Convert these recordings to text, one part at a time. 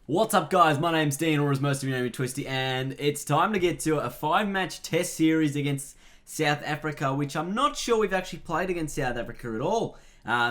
What's up, guys? My name's Dean, or as most of you know me, Twisty, and it's time to get to a 5-match test series against South Africa, which I'm not sure we've actually played against South Africa at all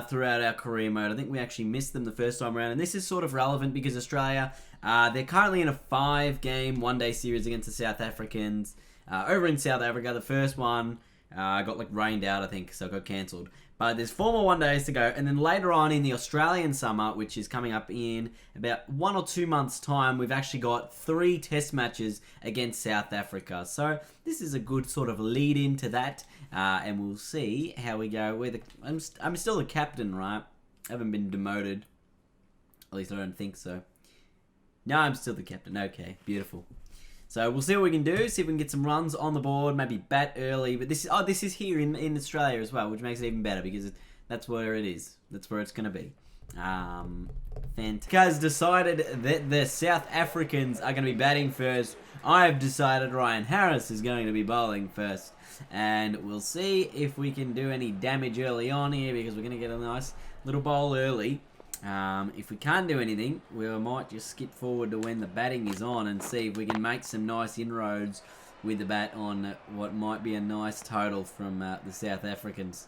throughout our career mode. I think we actually missed them the first time around, and this is sort of relevant because Australia, they're currently in a 5-game one-day series against the South Africans over in South Africa. The first one got rained out, I think, so it got cancelled. But there's 4 more 1 days to go, and then later on in the Australian summer, which is coming up in about 1 or 2 months' time, we've actually got 3 test matches against South Africa. So this is a good sort of lead into that, and we'll see how we go. I'm still the captain, right? I haven't been demoted. At least I don't think so. No, I'm still the captain. Okay, beautiful. So we'll see what we can do, see if we can get some runs on the board, maybe bat early. But this is here in Australia as well, which makes it even better because that's where it is. That's where it's going to be. Fantastic. Has decided that the South Africans are going to be batting first. I have decided Ryan Harris is going to be bowling first. And we'll see if we can do any damage early on here because we're going to get a nice little bowl early. If we can't do anything, we might just skip forward to when the batting is on and see if we can make some nice inroads with the bat on what might be a nice total from the South Africans.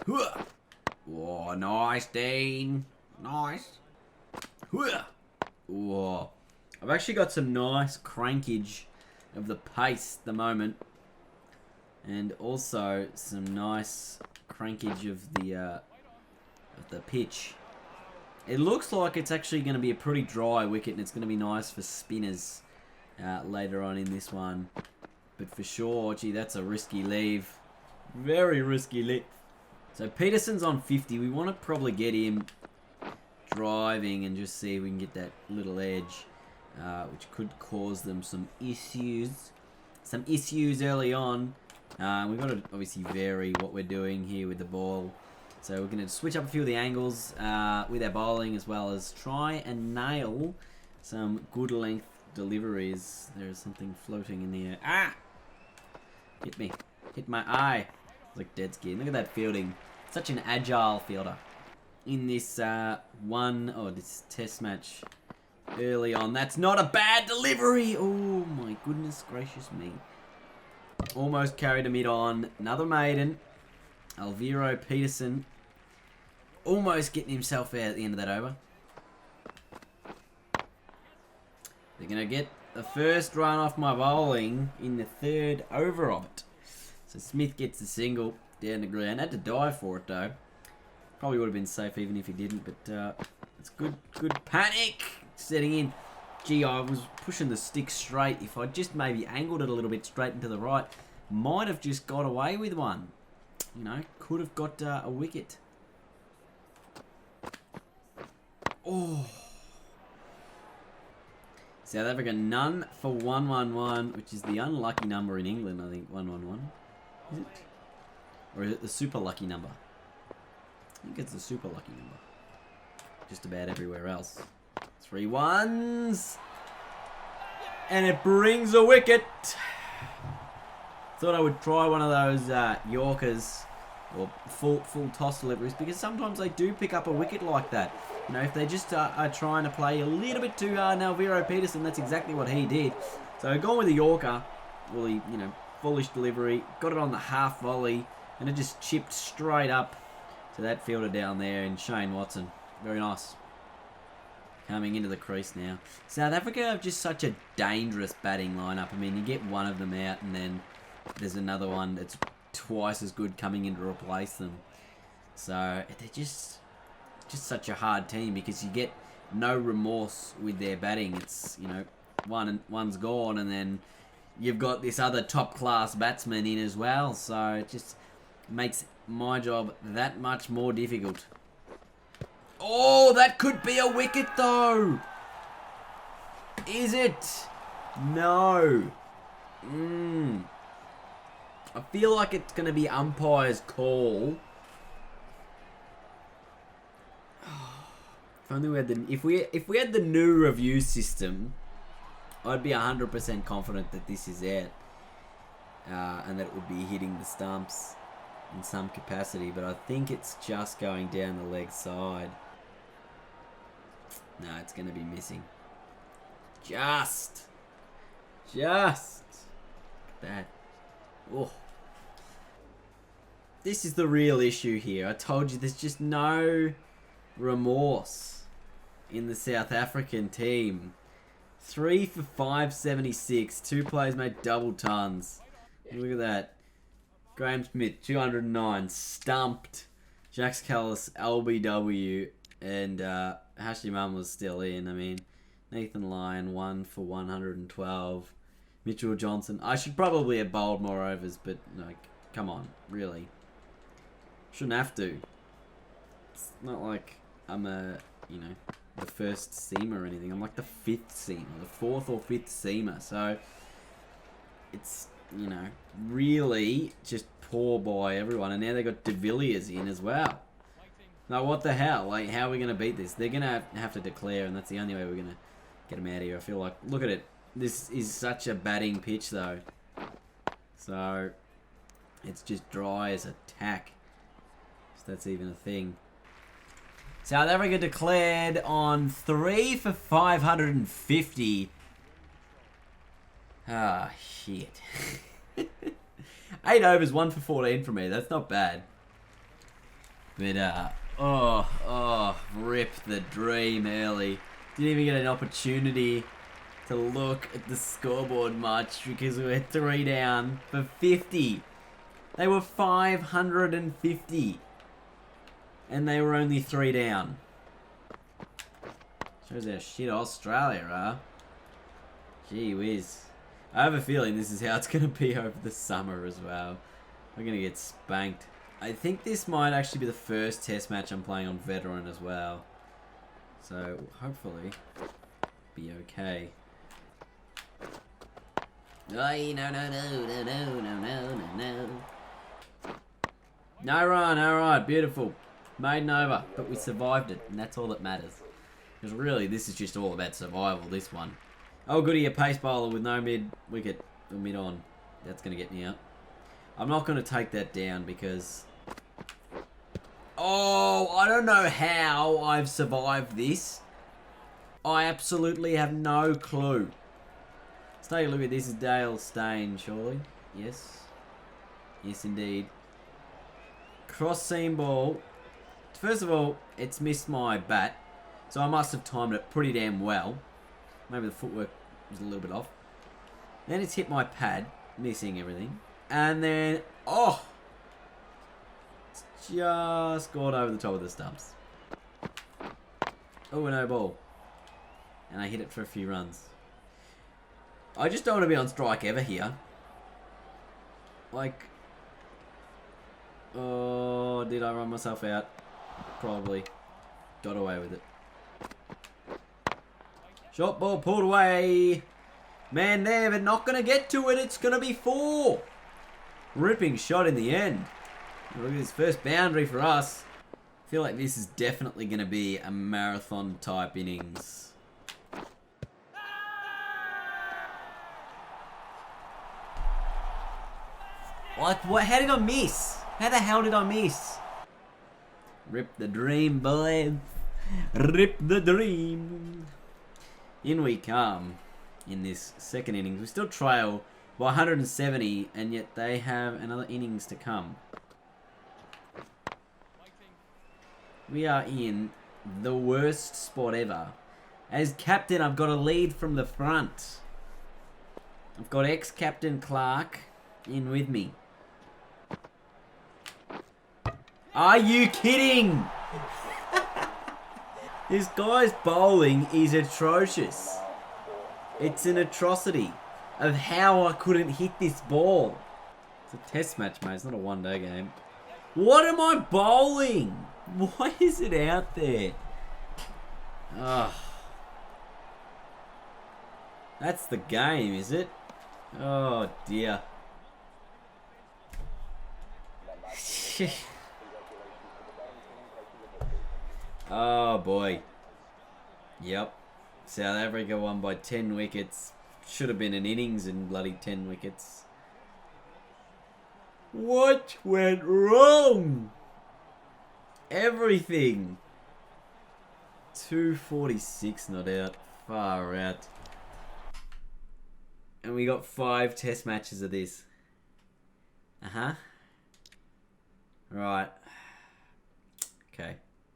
Oh, nice, Dean. Nice. Oh, I've actually got some nice crankage of the pace at the moment. And also some nice crankage of the pitch. It looks like it's actually going to be a pretty dry wicket, and it's going to be nice for spinners later on in this one. But for sure, gee, that's a risky leave. Very risky leave. So Peterson's on 50. We want to probably get him driving and just see if we can get that little edge, which could cause them some issues. Some issues early on. We've got to obviously vary what we're doing here with the ball. So we're going to switch up a few of the angles with our bowling, as well as try and nail some good length deliveries. There's something floating in the air. Ah! Hit me. Hit my eye. It's like dead skin. Look at that fielding. Such an agile fielder. In this this test match early on. That's not a bad delivery. Oh my goodness gracious me. Almost carried a mid on. Another maiden. Alviro Peterson. Almost getting himself out at the end of that over. They're going to get the first run off my bowling in the 3rd over of it. So Smith gets the single down the ground. Had to dive for it though. Probably would have been safe even if he didn't. But it's good panic setting in. Gee, I was pushing the stick straight. If I just maybe angled it a little bit straight into the right, might have just got away with one. You know, could have got a wicket. Oh. South Africa none for 111, which is the unlucky number in England, I think. 111. Is it? Or is it the super lucky number? I think it's the super lucky number. Just about everywhere else. 3 ones. And it brings a wicket. Thought I would try one of those Yorkers or full toss deliveries because sometimes they do pick up a wicket like that. You know, if they just are trying to play a little bit too hard. Now, Alviro Peterson, that's exactly what he did. So going with the Yorker, really, foolish delivery. Got it on the half volley and it just chipped straight up to that fielder down there in Shane Watson. Very nice. Coming into the crease now. South Africa have just such a dangerous batting lineup. I mean, you get one of them out and then there's another one that's twice as good coming in to replace them. So they're just such a hard team because you get no remorse with their batting. It's, one's gone and then you've got this other top class batsman in as well. So it just makes my job that much more difficult. Oh, that could be a wicket though. Is it? No. I feel like it's going to be umpire's call. If only we had if we had the new review system, I'd be 100% confident that this is out, and that it would be hitting the stumps. in some capacity, but I think it's just going down the leg side. No, it's going to be missing. Just that. Oh. This is the real issue here. I told you there's just no remorse in the South African team. 3 for 576. 2 players made double tons. Look at that. Graham Smith, 209. Stumped. Jax Callis, LBW. And Hashimam was still in. I mean, Nathan Lyon, 1 for 112. Mitchell Johnson. I should probably have bowled more overs, but like, come on, really. Shouldn't have to. It's not like I'm the first seamer or anything. I'm like the 5th seamer, the 4th or 5th seamer. So it's, really just poor by everyone. And now they got De Villiers in as well. Now what the hell? Like, how are we going to beat this? They're going to have to declare, and that's the only way we're going to get them out of here. I feel like, look at it. This is such a batting pitch though. So it's just dry as a tack. If that's even a thing. South Africa declared on 3 for 550. Ah, shit. 8 overs, 1 for 14 from me. That's not bad. But, rip the dream early. Didn't even get an opportunity to look at the scoreboard much because we were 3 down for 50. They were 550. And they were only 3 down. Shows how shit Australia are. Gee whiz. I have a feeling this is how it's going to be over the summer as well. We're going to get spanked. I think this might actually be the first test match I'm playing on veteran as well. So, hopefully, be okay. Oh, no. No run, alright, beautiful. Maiden over, but we survived it, and that's all that matters. Because really, this is just all about survival, this one. Oh goody, a pace bowler with no mid-wicket, or mid-on. That's going to get me out. I'm not going to take that down because... Oh, I don't know how I've survived this. I absolutely have no clue. Let's take a look at this. Is Dale Stain, surely? Yes. Yes, indeed. Cross seam ball. First of all, it's missed my bat. So I must have timed it pretty damn well. Maybe the footwork was a little bit off. Then it's hit my pad, missing everything. And then, oh! It's just gone over the top of the stumps. Oh, no ball. And I hit it for a few runs. I just don't want to be on strike ever here. Like... Oh, did I run myself out? Probably. Got away with it. Short ball pulled away. Man there, but not going to get to it. It's going to be 4. Ripping shot in the end. Look at this first boundary for us. I feel like this is definitely going to be a marathon type innings. What? How did I miss? How the hell did I miss? Rip the dream, boys. Rip the dream. In we come in this second innings. We still trail by 170, and yet they have another innings to come. We are in the worst spot ever. As captain, I've got a lead from the front. I've got ex-captain Clark in with me. Are you kidding? This guy's bowling is atrocious. It's an atrocity of how I couldn't hit this ball. It's a test match, mate. It's not a one-day game. What am I bowling? Why is it out there? Oh. That's the game, is it? Oh, dear. Oh boy. Yep. South Africa won by 10 wickets. Should have been an innings in bloody 10 wickets. What went wrong? Everything. 246 not out. Far out. And we got 5 test matches of this. Uh-huh. Right. Okay.